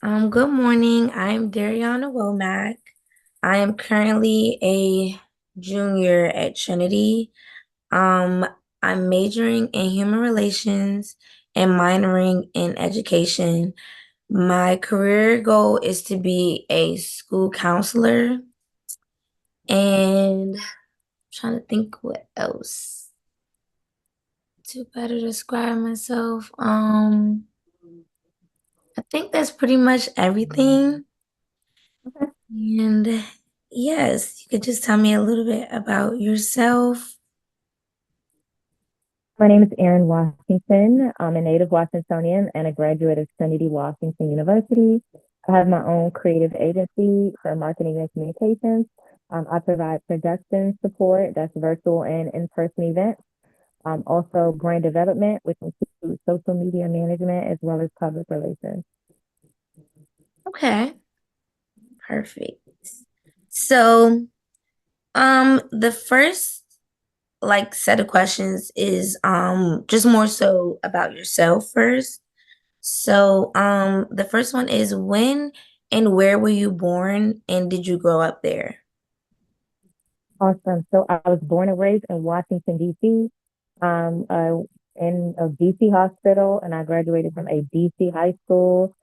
Good morning. I'm Deriana Womack. I am currently a junior at Trinity. Um, I'm majoring in human relations and minoring in education. My career goal is to be a school counselor, and I'm trying to think what else to better describe myself. I think that's pretty much everything. And yes, you could just tell me a little bit about yourself. My name is Airen Washington. I'm a native Washingtonian and a graduate of Trinity Washington University. I have my own creative agency for marketing and communications. I provide production support that's virtual and in-person events. Also brand development, which includes social media management as well as public relations. Okay, perfect. So, the first set of questions is just more so about yourself first. So, the first one is when and where were you born and did you grow up there? Awesome. So I was born and raised in Washington, D.C., um, uh, in a DC hospital, and I graduated from a DC high school.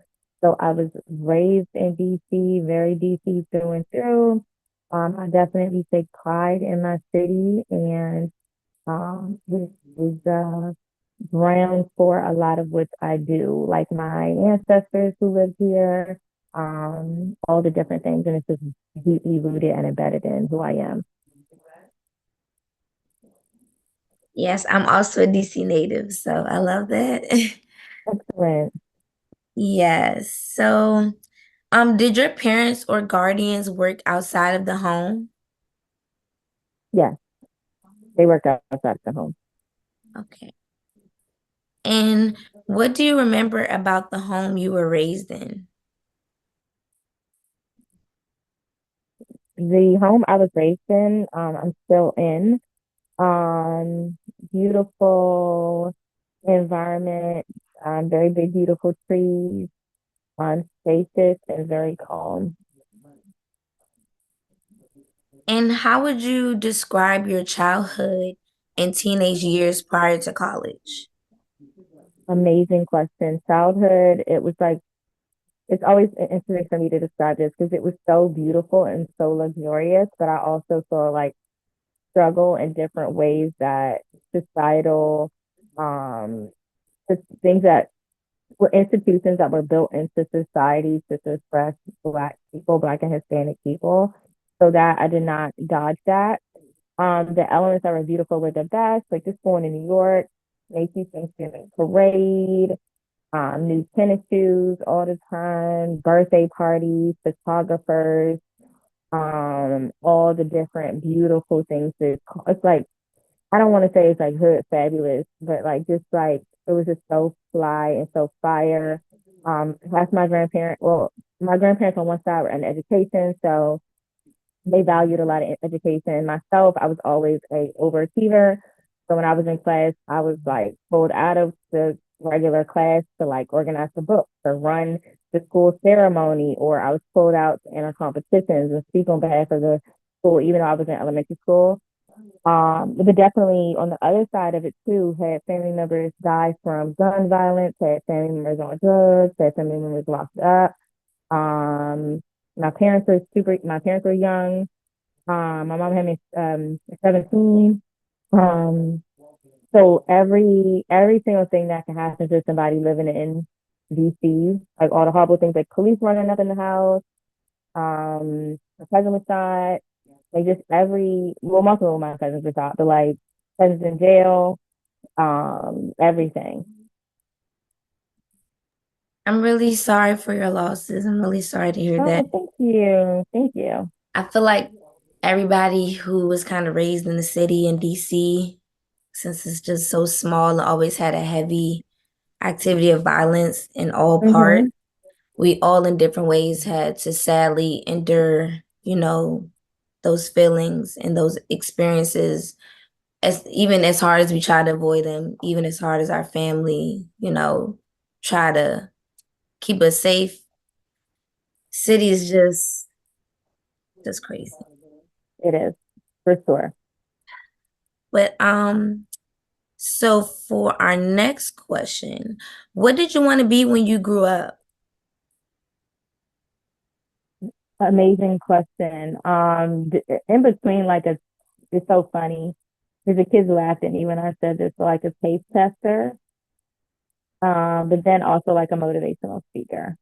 So I was raised in DC, very DC through and through. I definitely take pride in my city, and this is ground for a lot of what I do, like my ancestors who lived here, all the different things, and it's just deeply rooted and embedded in who I am. Yes, I'm also a DC native, so I love that. Excellent. Yes. So, did your parents or guardians work outside of the home? Yes, they work outside the home. Okay. And what do you remember about the home you were raised in? The home I was raised in, I'm still in. Um, Beautiful environment, very big, beautiful trees, spacious and very calm. And how would you describe your childhood and teenage years prior to college? Amazing question. Childhood, it was like, it's always interesting for me to describe this because it was so beautiful and so luxurious, but I also saw like struggle in different ways that societal, um, things that were institutions that were built into society to suppress Black people, Black and Hispanic people. So that I did not dodge that. The elements that were beautiful were the best, like just going to New York, Macy's Thanksgiving Parade, new tennis shoes all the time, birthday parties, photographers, all the different beautiful things. It's like I don't want to say it's like hood fabulous, but like just like it was just so fly and so fire. That's my grandparent. Well, my grandparents on one side were in education, so they valued a lot of education. Myself, I was always a overachiever. So when I was in class, I was like pulled out of the regular class to like organize the books or run the school ceremony, or I was pulled out to enter competitions and speak on behalf of the school, even though I was in elementary school. But definitely on the other side of it too, had family members die from gun violence, had family members on drugs, had family members locked up. Um, my parents were young. My mom had me 17. Um, so every single thing that can happen to somebody living in DC, like all the horrible things like police running up in the house, my cousin was shot, like just multiple of my cousins were shot, but like cousins in jail, everything. I'm really sorry for your losses. I'm really sorry to hear that. Oh, thank you. Thank you. I feel like everybody who was kind of raised in the city in DC, since it's just so small and always had a heavy activity of violence in all parts, Mm-hmm. we all in different ways had to sadly endure, those feelings and those experiences as even as hard as we try to avoid them, even as hard as our family, try to keep us safe. City is just crazy. It is, for sure. But so for our next question, what did you want to be when you grew up? Amazing question. In between, it's so funny because the kids laughed at me when I said this, so like a taste tester, but then also like a motivational speaker.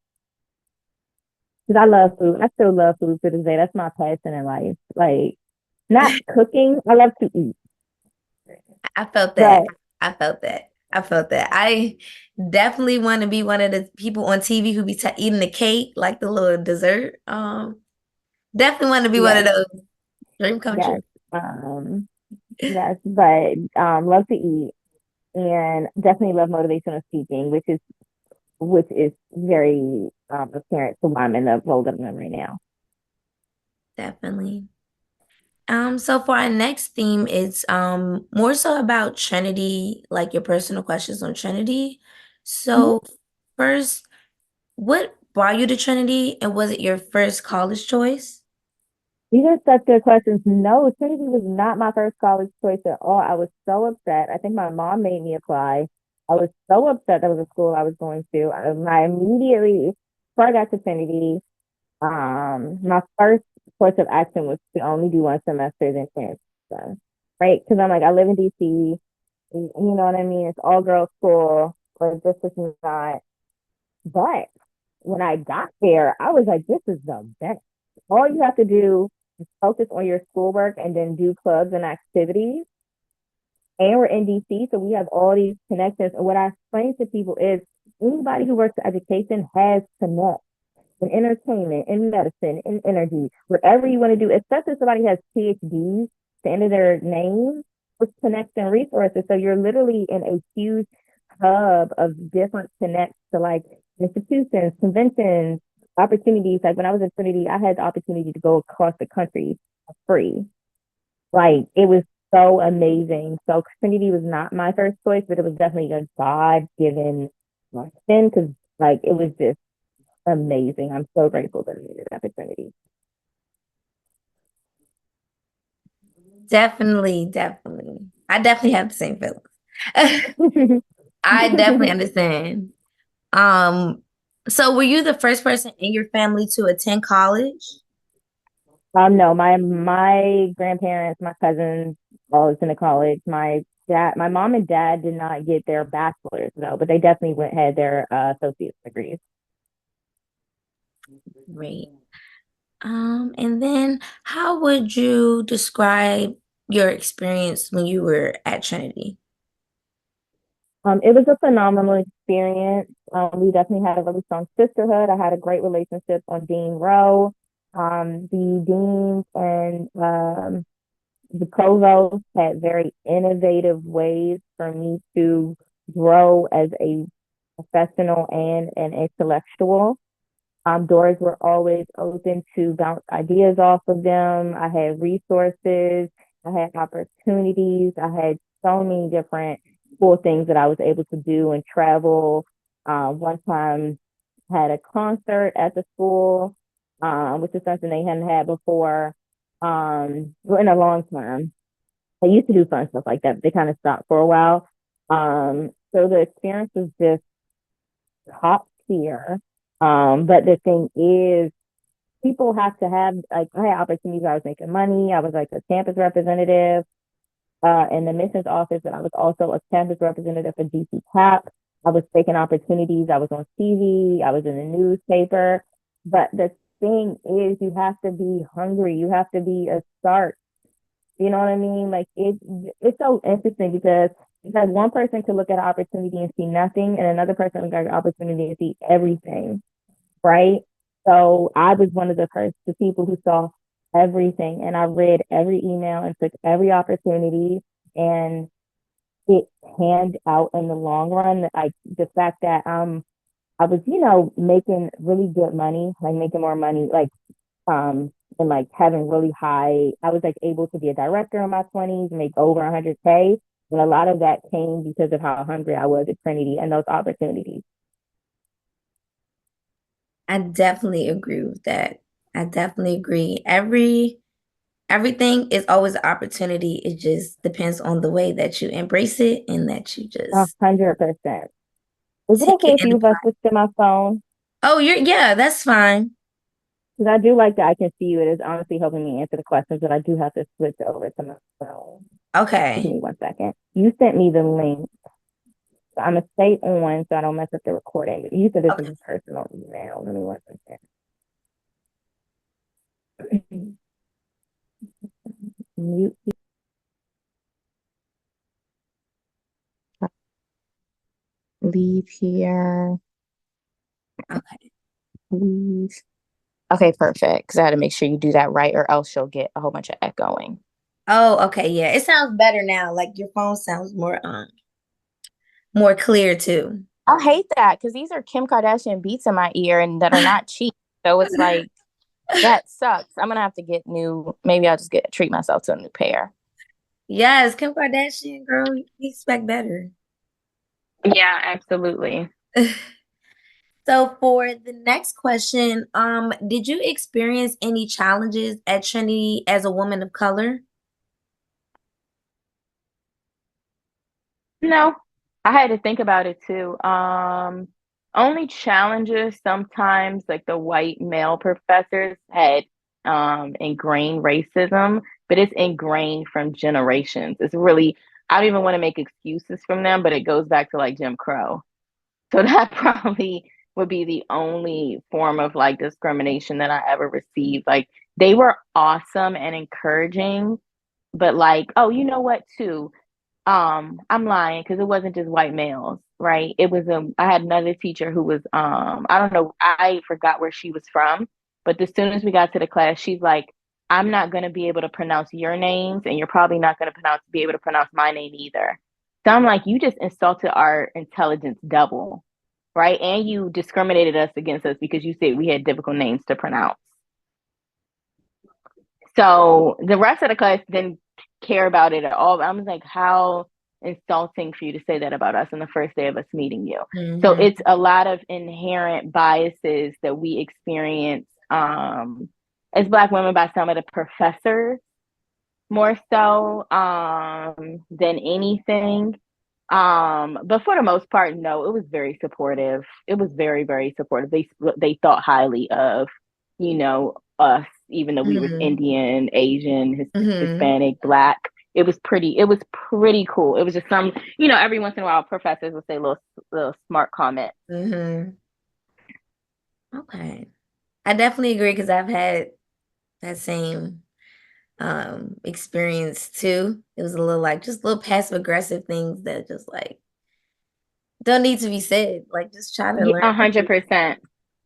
Because I love food. I still love food to this day. That's my passion in life. Like, not cooking. I love to eat. I felt that. But I felt that. I felt that. I definitely want to be one of the people on TV who be eating the cake, like the little dessert. Definitely want to be one of yes, those. Dream come true. yes, yes. But love to eat and definitely love motivational speaking, which is very apparent to why I'm in the role that I'm in right now. Definitely. So for our next theme, it's more so about Trinity, like your personal questions on Trinity. Mhm. So first, what brought you to Trinity, and was it your first college choice? These are such good questions. No, Trinity was not my first college choice at all. I was so upset. I think my mom made me apply. I was so upset that was a school I was going to. I immediately, before I got to Trinity, my first course of action was to only do one semester then transfer, right? Because I'm like, I live in DC, you know what I mean? It's all girls school, or this is not. But when I got there, I was like, this is the best. All you have to do is focus on your schoolwork and then do clubs and activities. And we're in DC, so we have all these connections. And what I explain to people is anybody who works in education has connections in entertainment, in medicine, in energy, wherever you want to do, especially if somebody has PhDs at the end of their name, with connection resources. So you're literally in a huge hub of different connects to like institutions, conventions, opportunities. Like when I was in Trinity, I had the opportunity to go across the country for free. Like it was so amazing. So Trinity was not my first choice, but it was definitely a God given sin because like it was just amazing. I'm so grateful that I made that opportunity. Definitely, definitely. I definitely have the same feelings. I definitely understand. Um, so were you the first person in your family to attend college? No, my grandparents, my cousins, all was in the college. My mom and dad did not get their bachelors though, but they definitely went had their associate's degrees. Great. And then how would you describe your experience when you were at Trinity? It was a phenomenal experience. We definitely had a really strong sisterhood. I had a great relationship on Dean Row. The deans and the provost had very innovative ways for me to grow as a professional and an intellectual. Doors were always open to bounce ideas off of them. I had resources, I had opportunities, I had so many different cool things that I was able to do and travel. One time had a concert at the school, which is something they hadn't had before, well, in a long time. They used to do fun stuff like that, but they kind of stopped for a while. So the experience was just top tier. But the thing is, people have to have like I had opportunities. I was making money. I was like a campus representative in the missions office, but I was also a campus representative for DC CAP. I was taking opportunities. I was on TV. I was in the newspaper. But the thing is, you have to be hungry. You have to be a start. You know what I mean? Like it's so interesting because it's like one person could look at an opportunity and see nothing, and another person look at an opportunity and see everything, right? So I was one of the people who saw everything, and I read every email and took every opportunity, and it panned out in the long run. Like the fact that I was making really good money, like making more money, like and like having really high. I was like able to be a director in my 20s, make over 100K, and a lot of that came because of how hungry I was at Trinity and those opportunities. I definitely agree with that. I definitely agree. Everything is always an opportunity. It just depends on the way that you embrace it and that you A just 100%. Is it take okay it if in. you if I switch to my phone? Oh, yeah, that's fine. Because I do like that I can see you. It is honestly helping me answer the questions, but I do have to switch over to my phone. Give Okay. me 1 second. You sent me the link. So I'm gonna stay on so I don't mess up the recording. You said this Okay. is a personal email. Give me 1 second. Mute. Leave here. Okay. Leave. Okay, perfect. Because I had to make sure you do that right, or else you'll get a whole bunch of echoing. Oh, okay. Yeah. It sounds better now. Like your phone sounds more clear too. I hate that because these are Kim Kardashian beats in my ear and that are not cheap. So it's like that sucks. I'm gonna have to get new. Maybe I'll just get treat myself to a new pair. Yes, Kim Kardashian, girl, you expect better. Yeah, absolutely. So for the next question, did you experience any challenges at Trinity as a woman of color? No, I had to think about it too. Only challenges sometimes like the white male professors had ingrained racism, but it's ingrained from generations. It's really I don't even want to make excuses from them, but it goes back to like Jim Crow. So that probably would be the only form of like discrimination that I ever received. Like they were awesome and encouraging, but like, oh, you know what, too? I'm lying because it wasn't just white males, right? It was I had another teacher who was I don't know, I forgot where she was from, but as soon as we got to the class, she's like, I'm not gonna be able to pronounce your names, and you're probably not gonna be able to pronounce my name either. So I'm like, you just insulted our intelligence double, right? And you discriminated us against us because you said we had difficult names to pronounce. So the rest of the class didn't care about it at all. I was like, how insulting for you to say that about us on the first day of us meeting you. So Hmm. it's a lot of inherent biases that we experience as Black women by some of the professors more so than anything. But for the most part, no, it was very supportive. It was very, very supportive. They thought highly of, us, even though we were Hmm. Indian, Asian, Hmm. Hispanic, Black. It was pretty cool. It was just some, every once in a while professors would say little smart comments. Hmm. Okay. I definitely agree because I've had that same experience too. It was a little like just little passive aggressive things that just like don't need to be said. Like just try to Yeah, learn. 100%.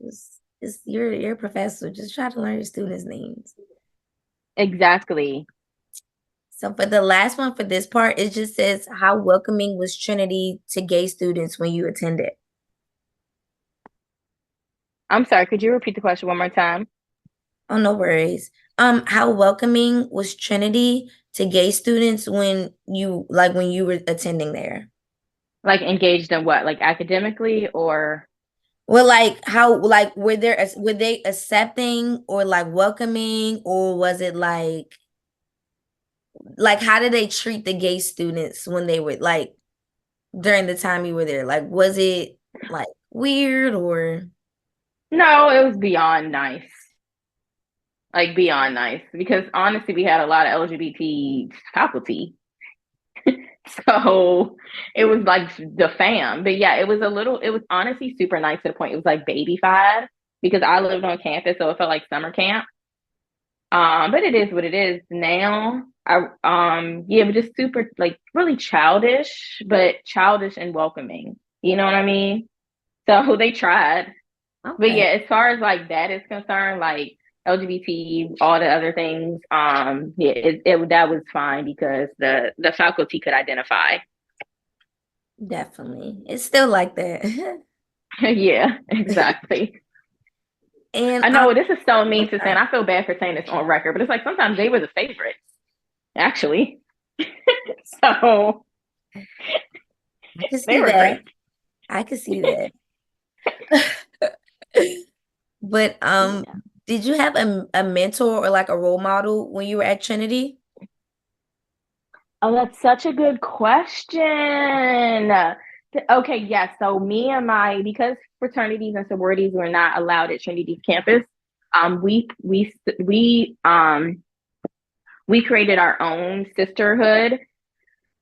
Just you're a professor. Just try to learn your students' names. Exactly. So for the last one for this part, it just says how welcoming was Trinity to gay students when you attended? I'm sorry, could you repeat the question one more time? Oh, no worries. How welcoming was Trinity to gay students when you were attending there? Like engaged in what? Like academically or Well, like how like were they accepting or like welcoming or was it like how did they treat the gay students when they were like during the time you were there? Like was it like weird or no, it was beyond nice. Like beyond nice. Because honestly, we had a lot of LGBT faculty. So it was like the fam. But yeah, it was honestly super nice to the point. It was like babyfied because I lived on campus, so it felt like summer camp. But it is what it is now. Yeah, but just super like really childish, but childish and welcoming. You know what I mean? So they tried. But okay, yeah, as far as like that is concerned, like LGBT, all the other things, yeah, that was fine because the faculty could identify. definitely. It's still like that. Yeah, exactly. And I know this is so mean I'm to say, and sorry. I feel bad for saying this on record, but it's like sometimes they were the favorites, actually. So I can they see were that. great. I can see that. But Yeah. did you have a mentor or like a role model when you were at Trinity? Oh, that's such a good question. Okay, yes. So me and my because fraternities and sororities were not allowed at Trinity's campus, um, we we we we created our own sisterhood.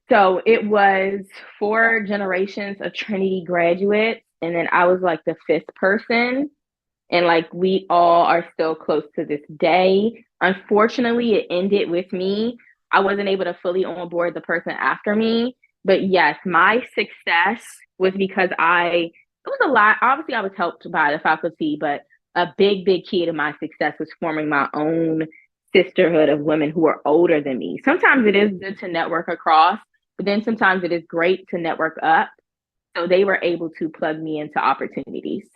So it was 4 generations of Trinity graduates, and then I was like the fifth person. And like we all are still close to this day. Unfortunately, it ended with me. I wasn't able to fully onboard the person after me. But yes, my success was because it was a lot. Obviously, I was helped by the faculty, but a big key to my success was forming my own sisterhood of women who are older than me. Sometimes it is good to network across, but then sometimes it is great to network up. So they were able to plug me into opportunities.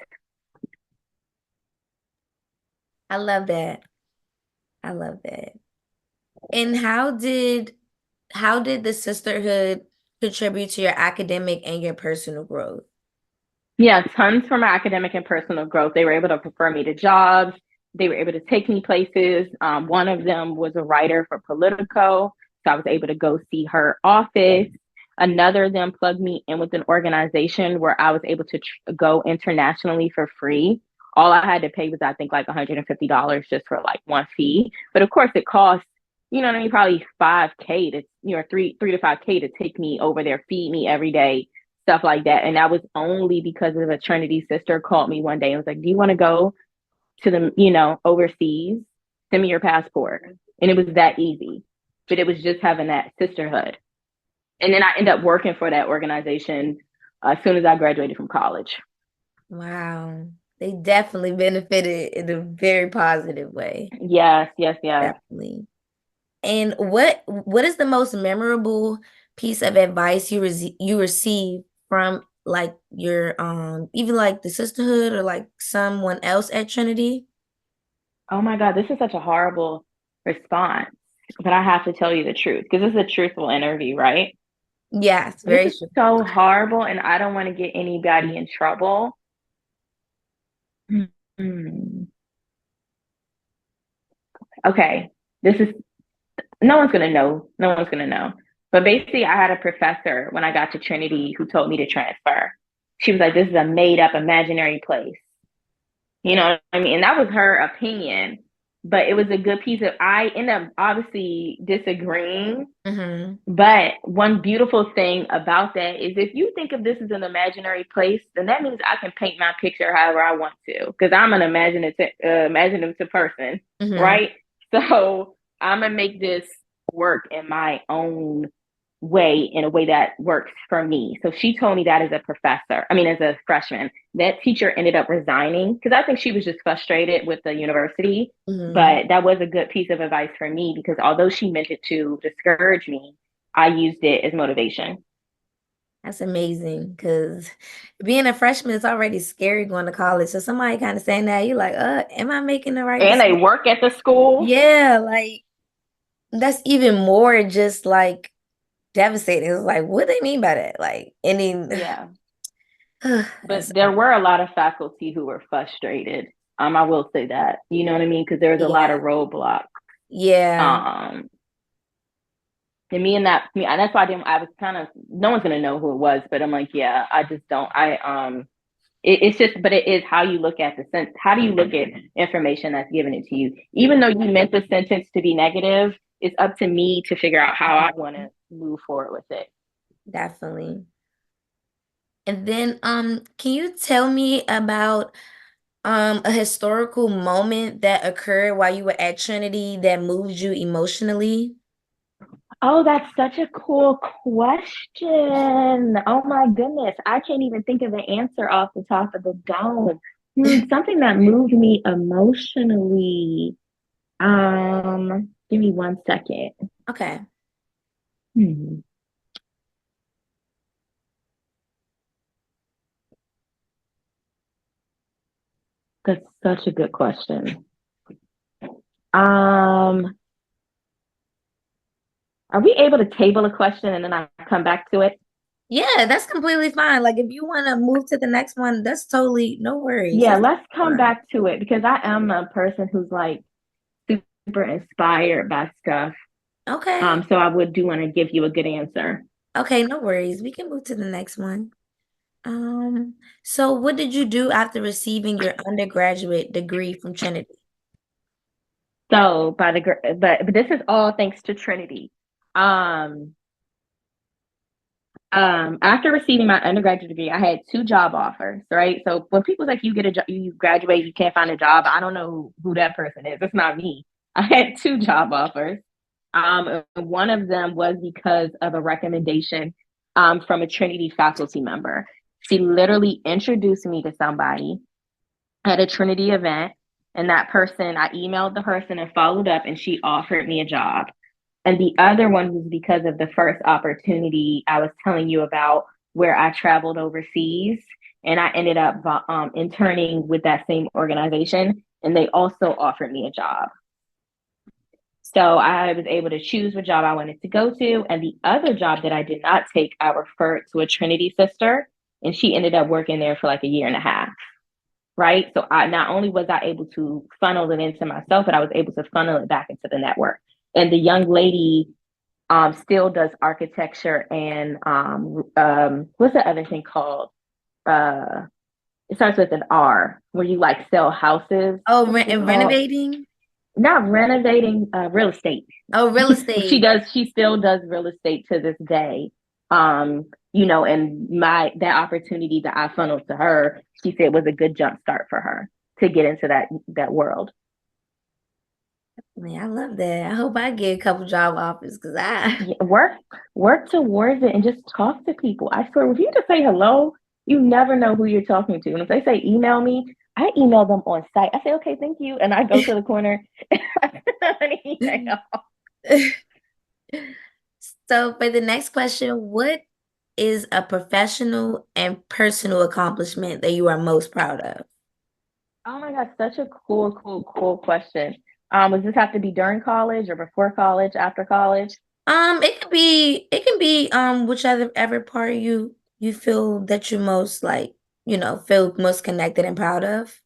I love that. I love that. And how did the sisterhood contribute to your academic and your personal growth? Yeah, tons for my academic and personal growth. They were able to refer me to jobs. They were able to take me places. One of them was a writer for Politico, so I was able to go see her office. Another of them plugged me in with an organization where I was able to go internationally for free. All I had to pay was, I think, like $150 just for like one fee. But of course, it costs, you know what I mean, probably 5K to, three to 5K to take me over there, feed me every day, stuff like that. And that was only because of a Trinity sister called me one day and was like, "Do you want to go to the, overseas? Send me your passport." And it was that easy. But it was just having that sisterhood. And then I ended up working for that organization as soon as I graduated from college. Wow. They definitely benefited in a very positive way. Yes, yes, yes. Definitely. And what is the most memorable piece of advice you received from like your even like the sisterhood or like someone else at Trinity? Oh my God, this is such a horrible response. But I have to tell you the truth because this is a truthful interview, right? Yes, This very is true. so horrible, and I don't want to get anybody in trouble. Hmm. Okay, this is no one's gonna know. No one's gonna know. But basically, I had a professor when I got to Trinity who told me to transfer. She was like, "This is a made up imaginary place." You know what I mean? And that was her opinion, but it was a good piece of. I end up obviously disagreeing. Hmm. But one beautiful thing about that is if you think of this as an imaginary place, then that means I can paint my picture however I want to, because I'm an imaginative person, Hmm. right? So I'm gonna make this work in my own way, in a way that works for me. So she told me that as a professor, I mean, as a freshman. That teacher ended up resigning because I think she was just frustrated with the university. Hmm. But that was a good piece of advice for me because although she meant it to discourage me, I used it as motivation. That's amazing because being a freshman is already scary going to college. So somebody kind of saying that, you're like, am I making the right And they decision? work at the school. Yeah, like that's even more just like devastating. It's like, what do they mean by that? Like, Yeah. that's But there were a lot of faculty who were frustrated. I will say that. You know what I mean? Because there was a lot yeah, of roadblocks. yeah, Um, and and that's why I was kind of, no one's gonna know who it was, but I'm like, yeah, I just don't. It's just, but it is how you look at the sense. How do you look at information that's given it to you? Even though you meant the sentence to be negative, it's up to me to figure out how I want to move forward with it. definitely. And then, can you tell me about a historical moment that occurred while you were at Trinity that moved you emotionally? Oh, that's such a cool question. Oh my goodness. I can't even think of an answer off the top of the dome. Something that moved me emotionally. Give me 1 second. Okay. Hmm, that's such a good question. Um, are we able to table a question and then I come back to it? Yeah, that's completely fine. Like if you want to move to the next one, that's totally no worries. Yeah, That's let's come fine. back to it because I am a person who's like super inspired by stuff. Okay. So I would do want to give you a good answer. Okay, no worries. We can move to the next one. So what did you do after receiving your undergraduate degree from Trinity? So but this is all thanks to Trinity. Um, after receiving my undergraduate degree, I had two job offers, right? So when people like you get a job, you graduate, you can't find a job. I don't know who that person is. It's not me. I had two job offers. One of them was because of a recommendation from a Trinity faculty member. She literally introduced me to somebody at a Trinity event, and that person, I emailed the person and followed up, and she offered me a job. And the other one was because of the first opportunity I was telling you about, where I traveled overseas and I ended up interning with that same organization. And they also offered me a job. So I was able to choose what job I wanted to go to. And the other job that I did not take, I referred to a Trinity sister, and she ended up working there for like a year and a half. Right. So I not only was I able to funnel it into myself, but I was able to funnel it back into the network. And the young lady still does architecture and what's the other thing called? Uh, it starts with an R, where you like sell houses. Oh, What is it and called? renovating? Not renovating, real estate. Oh, real She estate. does. She still does real estate to this day. And that opportunity that I funneled to her, she said was a good jump start for her to get into that world. Man, I love that. I hope I get a couple job offers because I Yeah, work towards it and just talk to people. I swear, if you just say hello, you never know who you're talking to. And if they say email me, I email them on site. I say, okay, thank you. And I go to the corner and I send them an email. So for the next question, what is a professional and personal accomplishment that you are most proud of? Oh my God, such a cool question. Does this have to be during college or before college, after college? It can be whichever ever part you feel that you most like, feel most connected and proud of.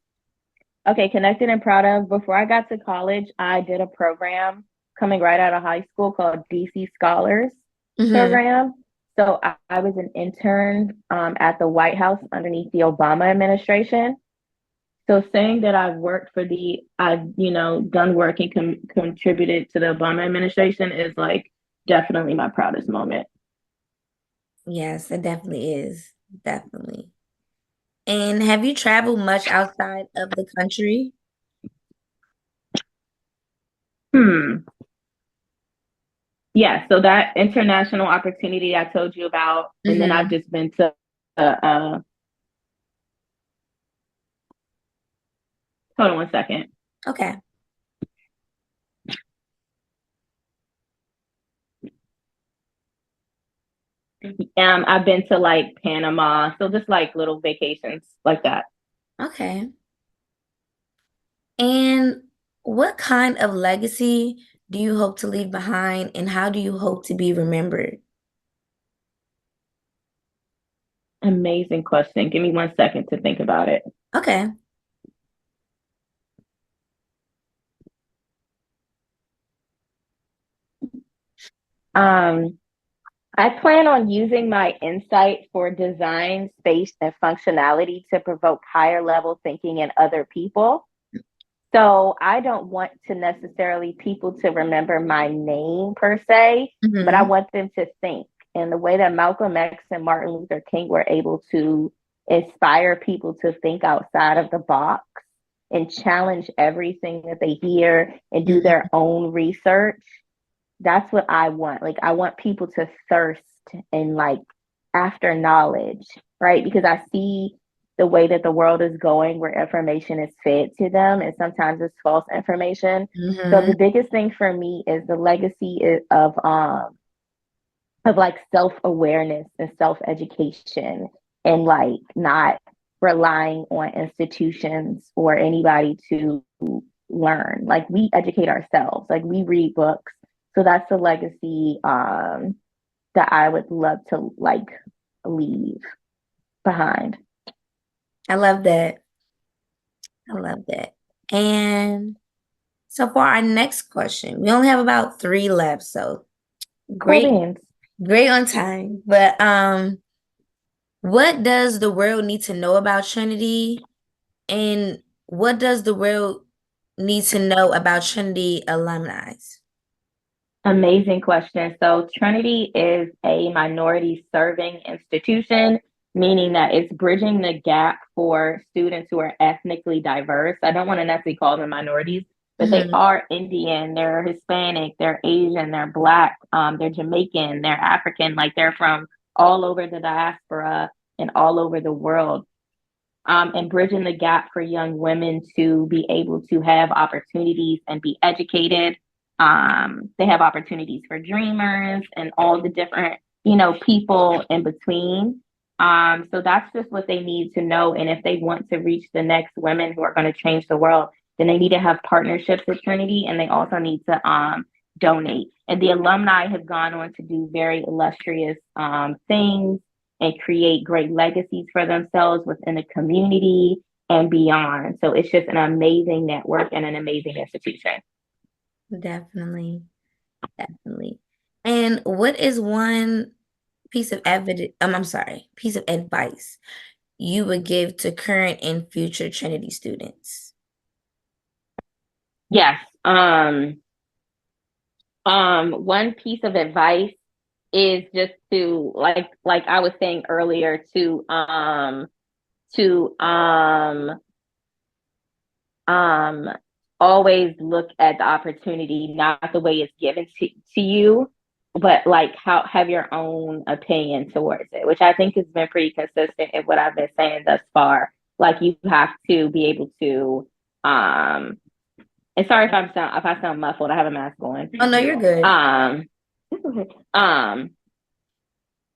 Okay, connected and proud of. Before I got to college, I did a program coming right out of high school called DC Scholars Hmm. Program. So I was an intern at the White House underneath the Obama administration. So saying that I've done work and contributed to the Obama administration is like definitely my proudest moment. Yes, it definitely is. Definitely. And have you traveled much outside of the country? Hmm. Yeah, so that international opportunity I told you about, and then I've Hmm. just been to hold on one second. Okay. I've been to like Panama, so just like little vacations like that. Okay. And what kind of legacy do you hope to leave behind, and how do you hope to be remembered? Amazing question. Give me one second to think about it. Okay. Um, I plan on using my insight for design, space, and functionality to provoke higher level thinking in other people. So I don't want to necessarily people to remember my name per se, but I Hmm. want them to think. And the way that Malcolm X and Martin Luther King were able to inspire people to think outside of the box and challenge everything that they hear and do their Hmm. own research, that's what I want. Like I want people to thirst and like after knowledge, right? Because I see the way that the world is going where information is fed to them and sometimes it's false information. So Hmm. the biggest thing for me is the legacy of like self-awareness and self-education and like not relying on institutions or anybody to learn. Like we educate ourselves, like we read books. So that's the legacy that I would love to like leave behind. I love that. I love that. And so for our next question, we only have about three left, so Cool great, beans. great on time. But what does the world need to know about Trinity? And what does the world need to know about Trinity alumni? Amazing question. So, Trinity is a minority serving institution, meaning that it's bridging the gap for students who are ethnically diverse. I don't want to necessarily call them minorities, but they Hmm. are Indian, they're Hispanic, they're Asian, they're Black, they're Jamaican, they're African, like they're from all over the diaspora and all over the world, and bridging the gap for young women to be able to have opportunities and be educated. They have opportunities for dreamers and all the different, people in between. So that's just what they need to know. And if they want to reach the next women who are going to change the world, then they need to have partnerships with Trinity, and they also need to donate. And the alumni have gone on to do very illustrious things and create great legacies for themselves within the community and beyond. So it's just an amazing network and an amazing institution. Definitely, definitely. And what is one piece of evidence, I'm sorry, piece of advice you would give to current and future Trinity students? Yes. One piece of advice is just to like I was saying earlier to um always look at the opportunity, not the way it's given to you, but like how have your own opinion towards it, which I think has been pretty consistent in what I've been saying thus far. Like you have to be able to um and sorry if I sound muffled, I have a mask on. Oh no, you're good. Um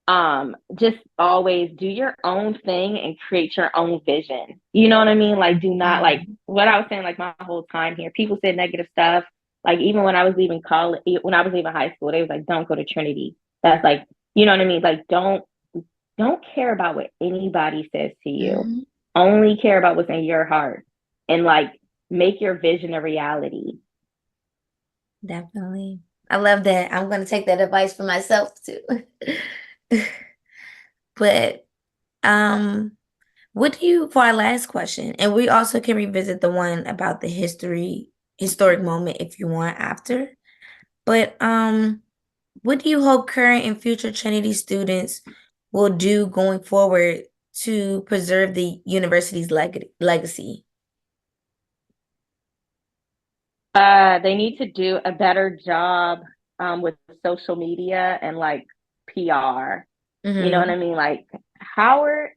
um just always do your own thing and create your own vision. You know what I mean? Like do not like Mhm. what I was saying like my whole time here. People said negative stuff. Like even when I was leaving college, when I was leaving high school, they was like, don't go to Trinity. That's like, you know what I mean? Like don't care about what anybody says to you. Mhm. Only care about what's in your heart and like make your vision a reality. Definitely. I love that. I'm going to take that advice for myself too. But um what do you, for our last question, and we also can revisit the one about the historic moment if you want after. But what do you hope current and future Trinity students will do going forward to preserve the university's legacy? They need to do a better job with social media and like PR. You know what I Hmm. mean? Like Howard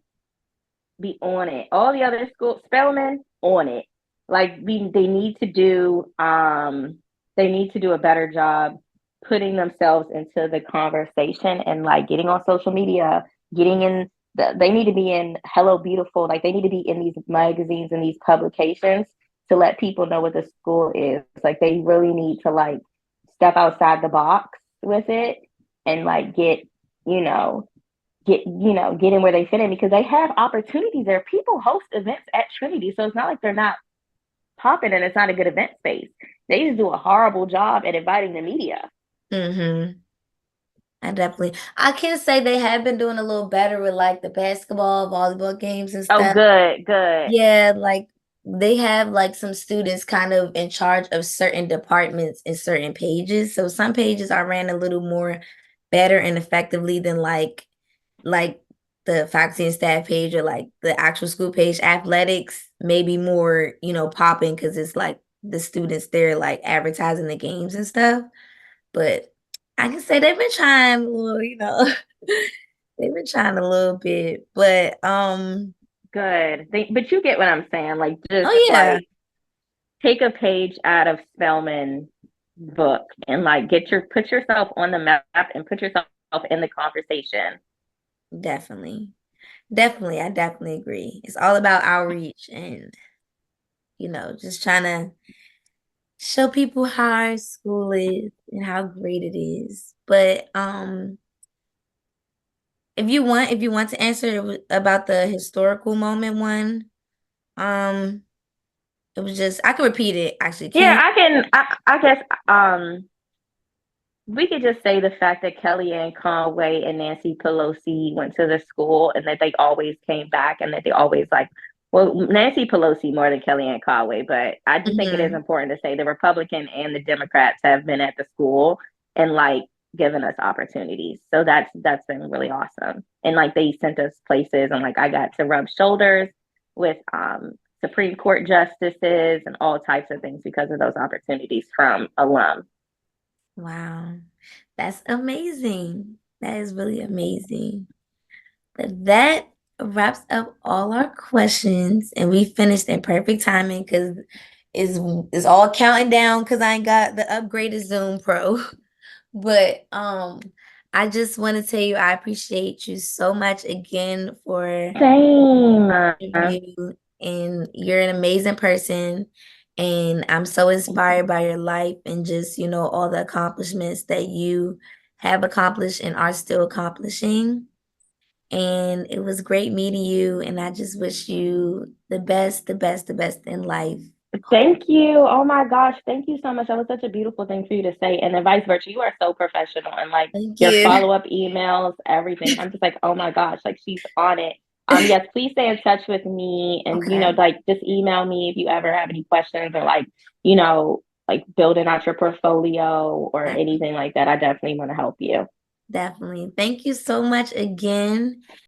be on it. All the other schools, Spelman on it. Like they need to do a better job putting themselves into the conversation and like getting on social media, getting in they need to be in Hello Beautiful, like they need to be in these magazines and these publications to let people know what the school is. Like they really need to like step outside the box with it and like you know, get in where they fit in because they have opportunities there. People host events at Trinity, so it's not like they're not popping and it's not a good event space. They just do a horrible job at inviting the media. Hmm. I can say they have been doing a little better with like the basketball, volleyball games and Oh, stuff. good, good, Yeah, like they have like some students kind of in charge of certain departments and certain pages. So some pages are ran a little more better and effectively than like the faculty and staff page or like the actual school page. Athletics maybe more, popping because it's like the students there like advertising the games and stuff. But I can say they've been trying a little, they've been trying a little bit. But good. But you get what I'm saying. Like, just oh yeah, like take a page out of Spellman's book and like put yourself on the map and put yourself in the conversation. definitely. Definitely, I definitely agree. It's all about outreach and, just trying to show people how our school is and how great it is. But if you want to answer about the historical moment one, um, it was just I can repeat it actually. Can Yeah, you? I can. I guess we could just say the fact that Kellyanne Conway and Nancy Pelosi went to the school and that they always came back and that they always like, well, Nancy Pelosi more than Kellyanne Conway, but I do think it is Mhm. important to say the Republican and the Democrats have been at the school and like given us opportunities. So that's been really awesome. And like they sent us places and like I got to rub shoulders with Supreme Court justices and all types of things because of those opportunities from alum. Wow, that's amazing. That is really amazing. But that wraps up all our questions, and we finished in perfect timing because it's all counting down because I ain't got the upgraded Zoom Pro. But I just want to tell you I appreciate you so much again for Same. interview, and you're an amazing person. And I'm so inspired by your life and just, all the accomplishments that you have accomplished and are still accomplishing. And it was great meeting you. And I just wish you the best, the best, the best in life. Thank you. Oh my gosh. Thank you so much. That was such a beautiful thing for you to say. And then vice versa. You are so professional and like Thank your you. follow-up emails, everything. I'm just like, oh my gosh, like she's on it. Yes, please stay in touch with me and Okay, like just email me if you ever have any questions or like, you know, like building out your portfolio or anything definitely. like that. I definitely want to help you. Definitely. Thank you so much again.